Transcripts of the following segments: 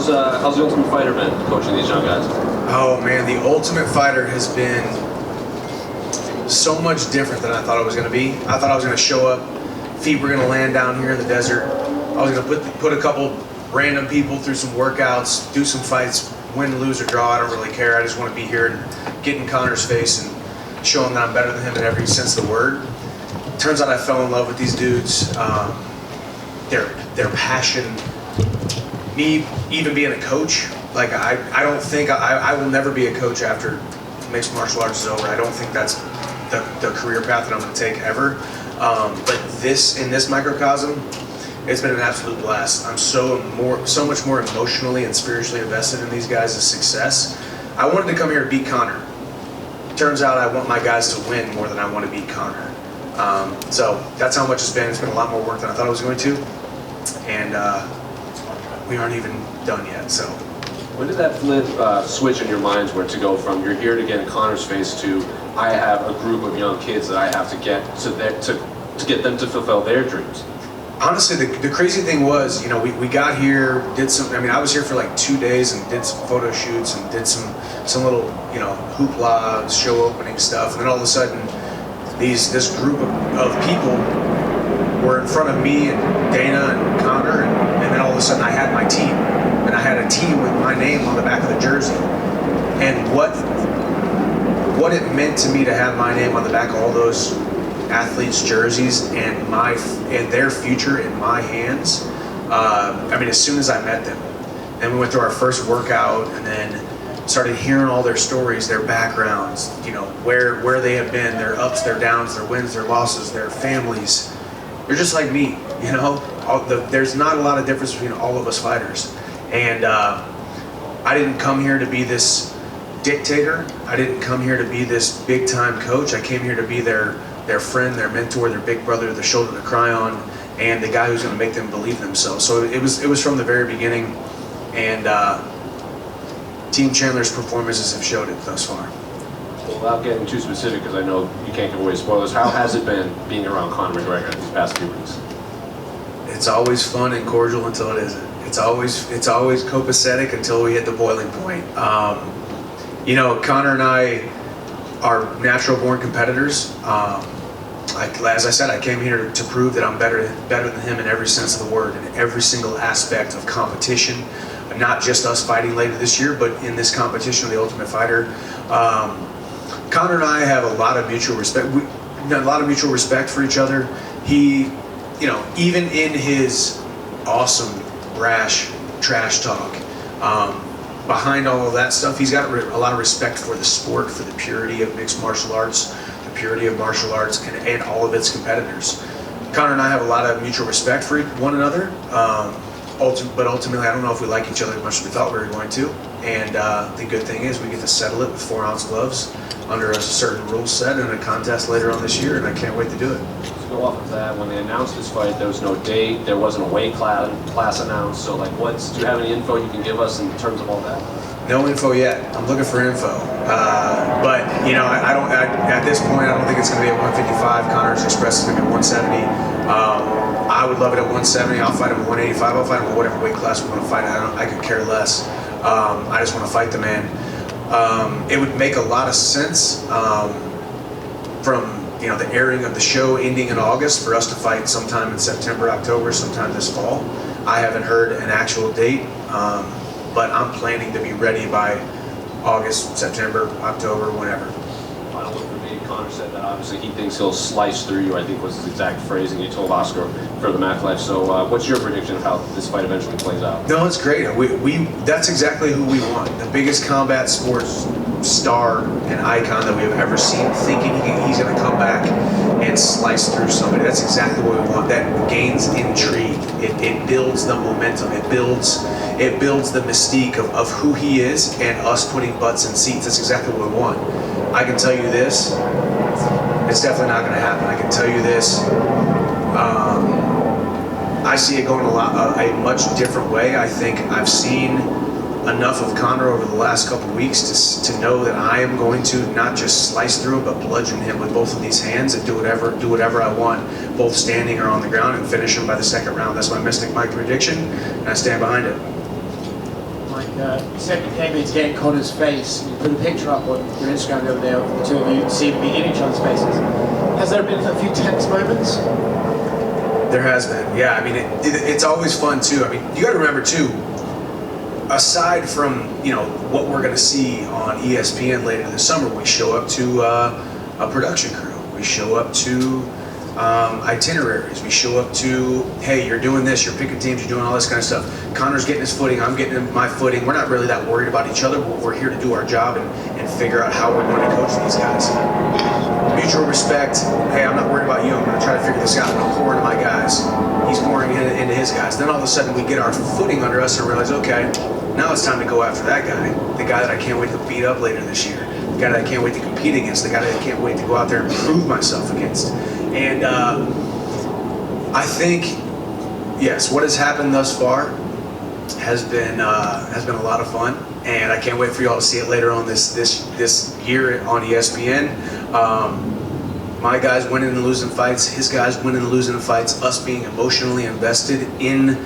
How's the Ultimate Fighter been coaching these young guys? Oh man, the Ultimate Fighter has been so much different than I thought it was going to be. I thought I was going to show up, feet were going to land down here in the desert. I was going to put a couple random people through some workouts, do some fights, win, lose, or draw. I don't really care. I just want to be here and get in Connor's face and show him that I'm better than him in every sense of the word. Turns out I fell in love with these dudes. Their passion. Me even being a coach, like I don't think I will never be a coach after mixed martial arts is over. I don't think that's the career path that I'm going to take ever. But in this microcosm, it's been an absolute blast. I'm so much more emotionally and spiritually invested in these guys' success. I wanted to come here to beat Connor. Turns out I want my guys to win more than I want to beat Connor. So that's how much it's been. It's been a lot more work than I thought it was going to, and we aren't even done yet. So when did that flip switch in your minds where to go from you're here to get in Connor's face to I have a group of young kids that I have to get to get them to fulfill their dreams? Honestly, the crazy thing was, we got here, did some. I mean, I was here for like 2 days and did some photo shoots and did some little hoopla show opening stuff, and then all of a sudden, this group of people were in front of me and Dana and Connor, and then all of a sudden I had my team, and I had a team with my name on the back of the jersey, and what it meant to me to have my name on the back of all those athletes' jerseys and their future in my hands. I mean, as soon as I met them, and we went through our first workout, and then started hearing all their stories, their backgrounds, where they have been, their ups, their downs, their wins, their losses, their families. They're just like me, There's not a lot of difference between all of us fighters, and I didn't come here to be this dictator. I didn't come here to be this big-time coach. I came here to be their friend, their mentor, their big brother, their shoulder to cry on, and the guy who's going to make them believe themselves. So it was from the very beginning, and Team Chandler's performances have showed it thus far. Well, without getting too specific, because I know you can't give away spoilers, how has it been being around Conor McGregor these past few weeks? It's always fun and cordial until it isn't. It's always copacetic until we hit the boiling point. Conor and I are natural-born competitors. As I said, I came here to prove that I'm better than him in every sense of the word, in every single aspect of competition. Not just us fighting later this year, but in this competition of the Ultimate Fighter. Conor and I have a lot of mutual respect. A lot of mutual respect for each other. He, even in his awesome, brash, trash talk, behind all of that stuff, he's got a lot of respect for the sport, for the purity of mixed martial arts, the purity of martial arts, and all of its competitors. Conor and I have a lot of mutual respect for one another, but ultimately I don't know if we like each other as much as we thought we were going to. And the good thing is we get to settle it with 4-ounce gloves under a certain rule set in a contest later on this year, and I can't wait to do it. To go off of that, when they announced this fight, there was no date, there wasn't a weight class announced, so do you have any info you can give us in terms of all that? No info yet. I'm looking for info, but I don't. At this point, I don't think it's going to be at 155. Connor's expressed it's going to be 170. I would love it at 170. I'll fight him at 185. I'll fight him at whatever weight class we want to fight. I could care less. I just want to fight the man. It would make a lot of sense from the airing of the show ending in August for us to fight sometime in September, October, sometime this fall. I haven't heard an actual date, but I'm planning to be ready by August, September, October, whenever. Final one for me, Conor said that obviously he thinks he'll slice through you, I think was his exact phrasing he told Oscar for the Mac Life. So what's your prediction of how this fight eventually plays out? No, it's great. That's exactly who we want. The biggest combat sports star and icon that we've ever seen, thinking he's going to come back and slice through somebody. That's exactly what we want. That gains intrigue. It builds the momentum. It builds the mystique of who he is and us putting butts in seats. That's exactly what we want. I can tell you this, it's definitely not going to happen. I can tell you this, I see it going a much different way. I think I've seen enough of Conor over the last couple of weeks to know that I am going to not just slice through him, but bludgeon him with both of these hands and do whatever I want, both standing or on the ground, and finish him by the second round. That's my Mystic Mike prediction, and I stand behind it. Mike, you said you came in to get in Connor's face, and you put a picture up on your Instagram the other day of the two of you seem to be in each other's faces. Has there been a few tense moments? There has been, yeah. I mean, it's always fun too. I mean, you got to remember too. Aside from what we're going to see on ESPN later this summer, we show up to a production crew. We show up to itineraries. We show up to, hey, you're doing this, you're picking teams, you're doing all this kind of stuff. Connor's getting his footing, I'm getting my footing. We're not really that worried about each other, but we're here to do our job and figure out how we're going to coach these guys. Mutual respect. Hey, I'm not worried about you. I'm going to try to figure this out. I'm going to pour into my guys. He's pouring into his guys. Then all of a sudden we get our footing under us and realize, okay, now it's time to go after that guy. The guy that I can't wait to beat up later this year. The guy that I can't wait to compete against. The guy that I can't wait to go out there and prove myself against. And I think, yes, what has happened thus far has been a lot of fun, and I can't wait for you all to see it later on this year on ESPN. My guys winning and losing fights, his guys winning and losing fights, us being emotionally invested in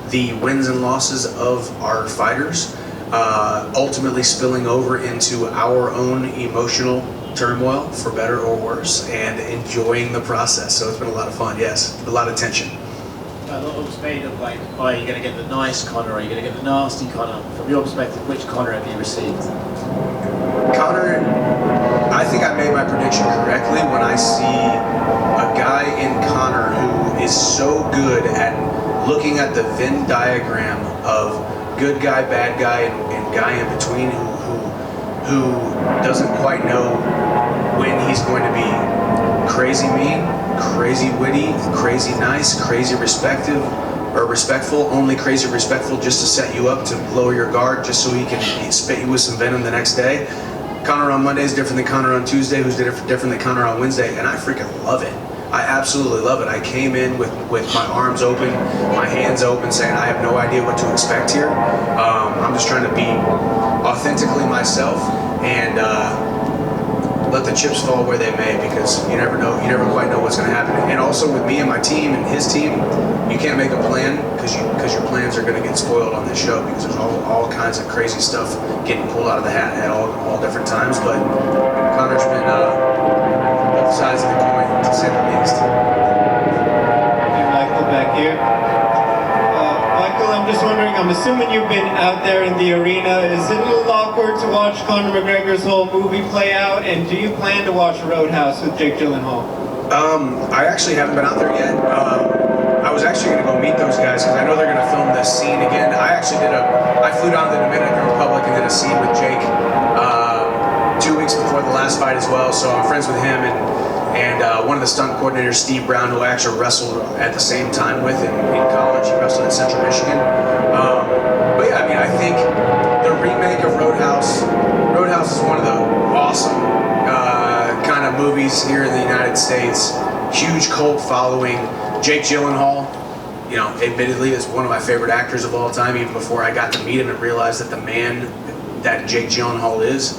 the wins and losses of our fighters, ultimately spilling over into our own emotional turmoil, for better or worse, and enjoying the process. So it's been a lot of fun, yes, a lot of tension. A lot was made of like, are you going to get the nice Connor, are you going to get the nasty Connor? From your perspective, which Connor have you received? Connor, I think I made my prediction correctly when I see a guy in Connor who is so good at looking at the Venn diagram of good guy, bad guy, and guy in between who doesn't quite know when he's going to be crazy mean, crazy witty, crazy nice, crazy respectful, only crazy respectful just to set you up to lower your guard just so he can spit you with some venom the next day. Connor on Monday is different than Connor on Tuesday, who's different than Connor on Wednesday, and I freaking love it. I absolutely love it. I came in with my arms open, my hands open, saying I have no idea what to expect here. I'm just trying to be authentically myself and let the chips fall where they may, because you never know, you never quite know what's going to happen. And also with me and my team and his team, you can't make a plan because your plans are going to get spoiled on this show, because there's all kinds of crazy stuff getting pulled out of the hat at all different times. But Connor's been both sides of the coin, to say the least. Hey, Michael, back here. Michael, I'm just wondering, I'm assuming you've been out there in the arena. Is it a little awkward to watch Conor McGregor's whole movie play out? And do you plan to watch Roadhouse with Jake Gyllenhaal? I actually haven't been out there yet. I was actually going to go meet those guys because I know they're going to film this scene again. I flew down to the Dominican Republic and did a scene with Jake 2 weeks before the last fight as well. So I'm friends with him and one of the stunt coordinators, Steve Brown, who I actually wrestled at the same time with in college. He wrestled at Central Michigan. But yeah, I mean, I think the remake of Roadhouse is one of the awesome kind of movies here in the United States. Huge cult following. Jake Gyllenhaal, admittedly is one of my favorite actors of all time, even before I got to meet him and realize that the man that Jake Gyllenhaal is,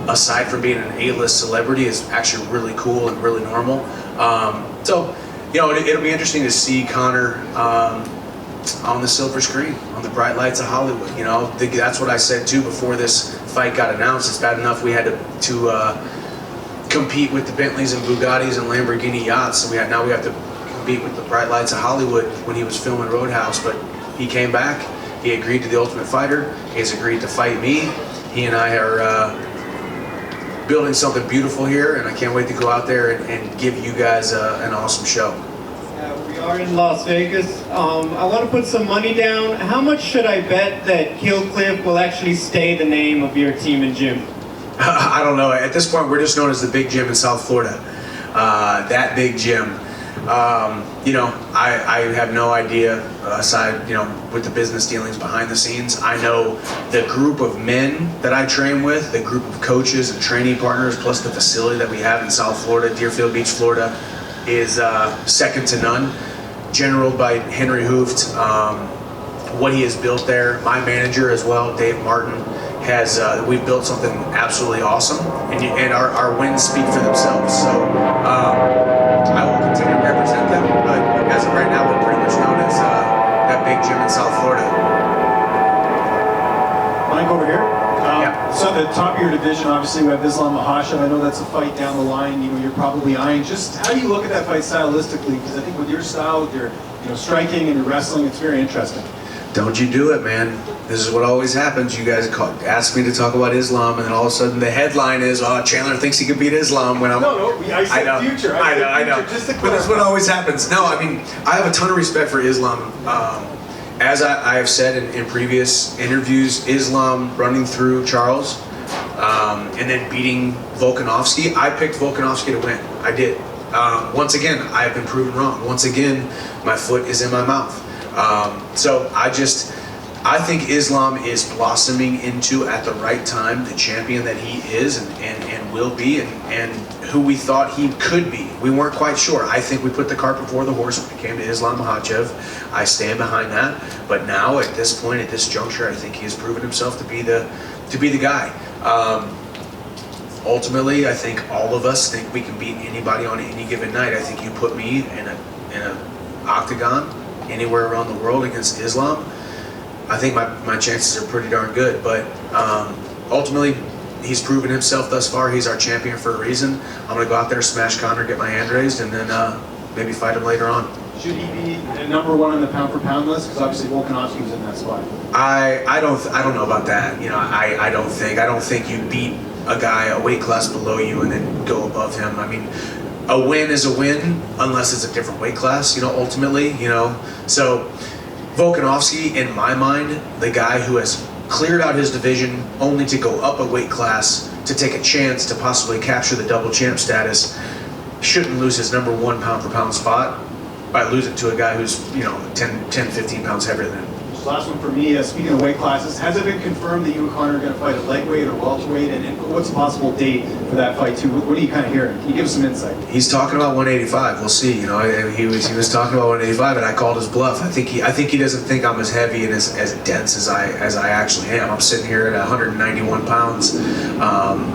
aside from being an A-list celebrity, is actually really cool and really normal. So it'll be interesting to see Conor on the silver screen, on the bright lights of Hollywood. That's what I said too before this fight got announced. It's bad enough we had to compete with the Bentleys and Bugattis and Lamborghini yachts, so now we have to compete with the bright lights of Hollywood when he was filming Roadhouse. But he came back, he agreed to The Ultimate Fighter, he has agreed to fight me. He and I are building something beautiful here, and I can't wait to go out there and give you guys an awesome show. We are in Las Vegas. I want to put some money down. How much should I bet that Killcliff will actually stay the name of your team and gym? I don't know. At this point, we're just known as the Big Gym in South Florida. That big gym. I have no idea, aside, with the business dealings behind the scenes. I know the group of men that I train with, the group of coaches and training partners, plus the facility that we have in South Florida, Deerfield Beach, Florida, is second to none. Generaled by Henry Hooft. What he has built there, my manager as well, Dave Martin, we've built something absolutely awesome, and our wins speak for themselves. So I will continue to represent them, but as of right now, we're pretty much known as that big gym in South Florida. the top of your division, obviously we have Islam Makhachev. I know that's a fight down the line. You know, you're probably eyeing. Just how do you look at that fight stylistically? Because I think with your style, with your striking and your wrestling, it's very interesting. Don't you do it, man. This is what always happens. You guys ask me to talk about Islam, and then all of a sudden the headline is, "Oh, Chandler thinks he could beat Islam." When I'm I said future. I know. Just to But that's what always happens. No, I mean, I have a ton of respect for Islam. As I have said in previous interviews, Islam running through Charles and then beating Volkanovski. I picked Volkanovski to win. I did. Once again, I have been proven wrong. Once again, my foot is in my mouth. So I think Islam is blossoming into, at the right time, the champion that he is and will be and who we thought he could be. We weren't quite sure. I think we put the cart before the horse when it came to Islam Makhachev. I stand behind that. But now, at this point, at this juncture, I think he has proven himself to be the guy. Ultimately, I think all of us think we can beat anybody on any given night. I think you put me in a octagon anywhere around the world against Islam, I think my chances are pretty darn good. But ultimately, he's proven himself thus far. He's our champion for a reason. I'm going to go out there, smash Connor, get my hand raised, and then maybe fight him later on. Should he be number one on the pound for pound list? Because obviously Volkanovski was in that spot. I don't know about that. You know, I don't think you beat a guy a weight class below you and then go above him. I mean, a win is a win unless it's a different weight class, you know, ultimately, you know. So Volkanovski, in my mind, the guy who has cleared out his division only to go up a weight class to take a chance to possibly capture the double champ status, shouldn't lose his number one pound for pound spot by losing to a guy who's, you know, 10, 15 pounds heavier than him. Last one for me, speaking of weight classes, has it been confirmed that you and Connor are going to fight at lightweight or welterweight, and what's the possible date for that fight too? What are you kind of hearing? Can you give us some insight? He's talking about 185. We'll see. You know, he was talking about 185, and I called his bluff. I think he doesn't think I'm as heavy and as dense as I actually am. I'm sitting here at 191 pounds.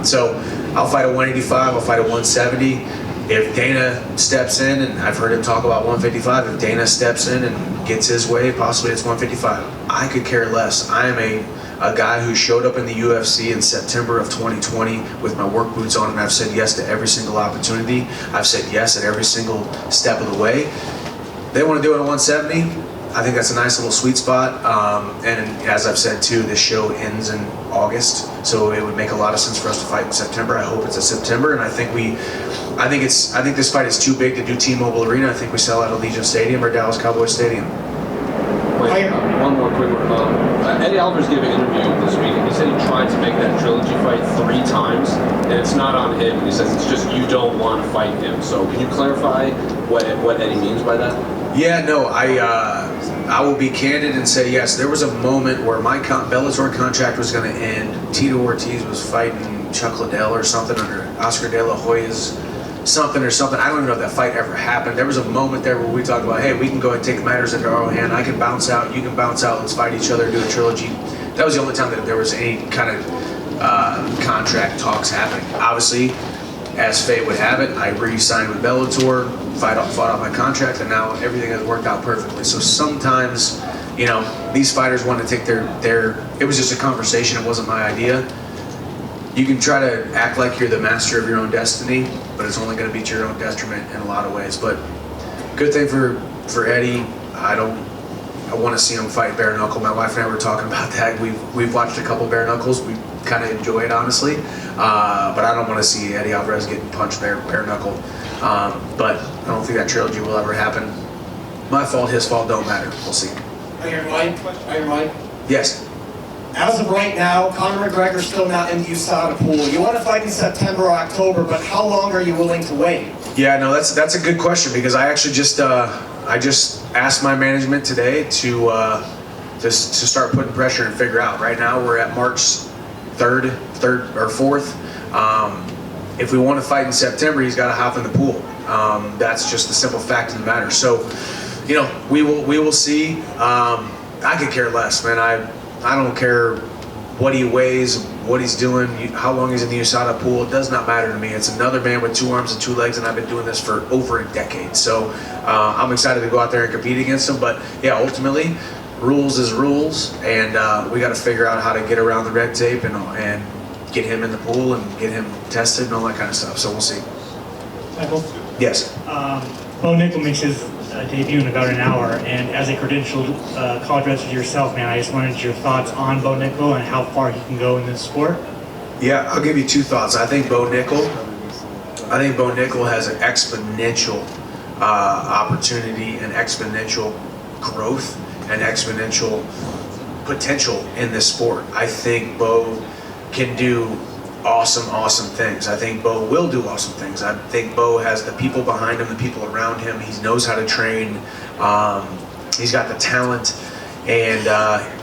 So I'll fight at 185. I'll fight at 170. If Dana steps in, and I've heard him talk about 155, if Dana steps in and gets his way, possibly it's 155. I could care less. I am a guy who showed up in the UFC in September of 2020 with my work boots on, and I've said yes to every single opportunity. I've said yes at every single step of the way. They want to do it at 170. I think that's a nice little sweet spot. And as I've said too, this show ends in August, so it would make a lot of sense for us to fight in September. I hope it's a September, and I think this fight is too big to do T-Mobile Arena. I think we sell out Allegiant Stadium or Dallas Cowboys Stadium. Wait, one more quick one. Eddie Alvarez gave an interview this week, and he said he tried to make that trilogy fight 3 times, and it's not on him. He says it's just you don't want to fight him. So can you clarify what Eddie means by that? Yeah, no, I will be candid and say yes. There was a moment where my Bellator contract was going to end. Tito Ortiz was fighting Chuck Liddell or something under Oscar De La Hoya's something. I don't even know if that fight ever happened. There was a moment there where we talked about, hey, we can go and take matters into our own hand. I can bounce out, you can bounce out. Let's fight each other, do a trilogy. That was the only time that there was any kind of contract talks happening. Obviously, as fate would have it, I re-signed with Bellator, fought off my contract, and now everything has worked out perfectly. So sometimes, you know, these fighters want to take their it was just a conversation, it wasn't my idea. You can try to act like you're the master of your own destiny, but it's only going to be to your own detriment in a lot of ways. But good thing for Eddie, I want to see him fight bare knuckle. My wife and I were talking about that. We've watched a couple bare knuckles. We kind of enjoy it, honestly. But I don't want to see Eddie Alvarez getting punched bare knuckle. But I don't think that trilogy will ever happen. My fault, his fault, don't matter. We'll see. Are you mine? Yes. As of right now, Conor McGregor's still not in the USADA pool. You want to fight in September or October, but how long are you willing to wait? Yeah, no, that's a good question, because I actually just asked my management today to start putting pressure and figure out. Right now we're at March 3rd or 4th. If we want to fight in September, he's got to hop in the pool. That's just the simple fact of the matter. So, you know, we will see. I could care less, man. I don't care what he weighs, what he's doing, how long he's in the USADA pool. It does not matter to me. It's another man with 2 arms and 2 legs, and I've been doing this for over a decade. So I'm excited to go out there and compete against him. But yeah, ultimately, rules is rules, and we got to figure out how to get around the red tape and get him in the pool and get him tested and all that kind of stuff. So we'll see. Michael? Yes. Bo Nickel makes his debut in about an hour, and as a credentialed college wrestler yourself, man, I just wanted your thoughts on Bo Nickel and how far he can go in this sport. Yeah, I'll give you two thoughts. I think Bo Nickel has an exponential opportunity and exponential growth and exponential potential in this sport. I think Bo can do awesome things. I think Bo will do awesome things. I think Bo has the people behind him, the people around him. He knows how to train. He's got the talent, and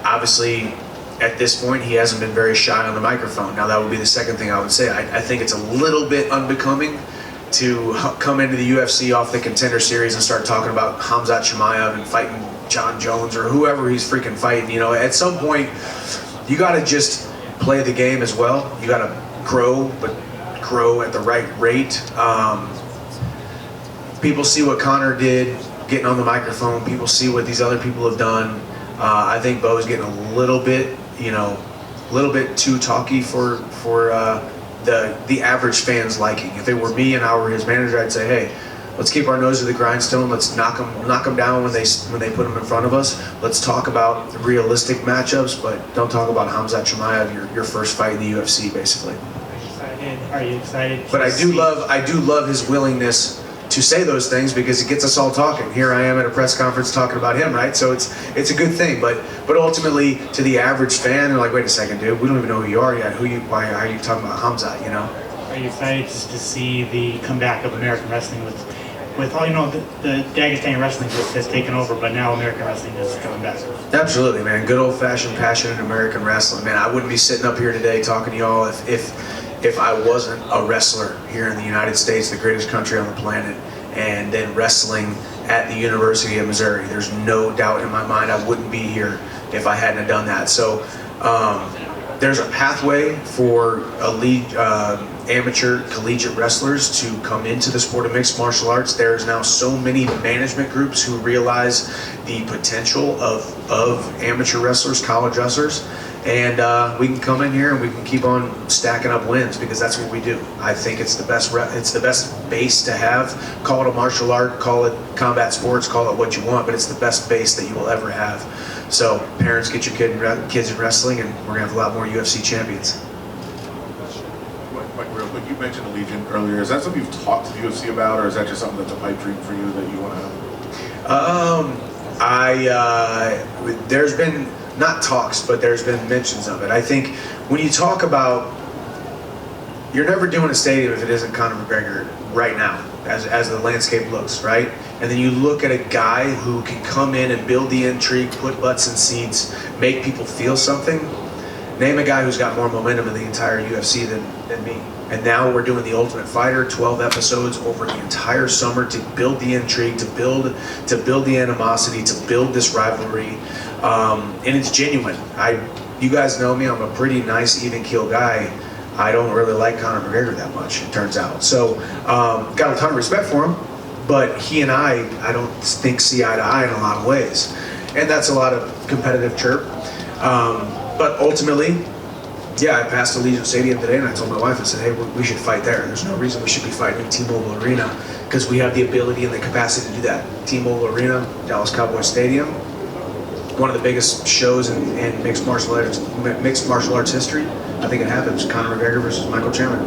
obviously at this point he hasn't been very shy on the microphone. Now that would be the second thing I would say. I think it's a little bit unbecoming to come into the UFC off the Contender Series and start talking about Khamzat Chimaev and fighting John Jones or whoever he's freaking fighting. You know, at some point you got to just play the game as well. You got to grow, but grow at the right rate. People see what Conor did getting on the microphone. People see what these other people have done. I think Bo's getting a little bit, a little bit too talky for the average fan's liking. If it were me and I were his manager, I'd say, hey, let's keep our nose to the grindstone. Let's knock them down when they put them in front of us. Let's talk about realistic matchups, but don't talk about Khamzat Chimaev, your first fight in the UFC, basically. Are you excited? But I do love his willingness to say those things because it gets us all talking. Here I am at a press conference talking about him, right? So it's a good thing. But ultimately, to the average fan, they're like, wait a second, dude, we don't even know who you are yet. Why are you talking about Khamzat? You know? Are you excited just to see the comeback of American wrestling with all the Dagestani wrestling just has taken over, but now American wrestling is coming back? Absolutely, man. Good old-fashioned, passionate American wrestling, man. I wouldn't be sitting up here today talking to y'all if I wasn't a wrestler here in the United States, the greatest country on the planet, and then wrestling at the University of Missouri. There's no doubt in my mind I wouldn't be here if I hadn't have done that. So there's a pathway for elite amateur collegiate wrestlers to come into the sport of mixed martial arts. There's now so many management groups who realize the potential of amateur wrestlers, college wrestlers, and we can come in here and we can keep on stacking up wins because that's what we do. I think it's the best base to have. Call it a martial art, call it combat sports, call it what you want, but it's the best base that you will ever have. So parents, get your kids in wrestling, and we're gonna have a lot more UFC champions. Like real quick, you mentioned Allegiant earlier. Is that something you've talked to the UFC about, or is that just something that's a pipe dream for you that you want to have? There's been not talks, but there's been mentions of it. I think when you talk about, you're never doing a stadium if it isn't Conor McGregor right now, as the landscape looks, right? And then you look at a guy who can come in and build the intrigue, put butts in seats, make people feel something. Name a guy who's got more momentum in the entire UFC than me. And now we're doing The Ultimate Fighter, 12 episodes over the entire summer to build the intrigue, to build the animosity, to build this rivalry. And it's genuine. You guys know me, I'm a pretty nice, even-keeled guy. I don't really like Conor McGregor that much, it turns out. So, got a ton of respect for him, but he and I don't think see eye to eye in a lot of ways. And that's a lot of competitive chirp. But ultimately, yeah, I passed Allegiant Stadium today and I told my wife, I said, hey, we should fight there. There's no reason we should be fighting in T-Mobile Arena because we have the ability and the capacity to do that. T-Mobile Arena, Dallas Cowboys Stadium, one of the biggest shows in mixed martial arts history. I think it happens. Conor McGregor versus Michael Chandler.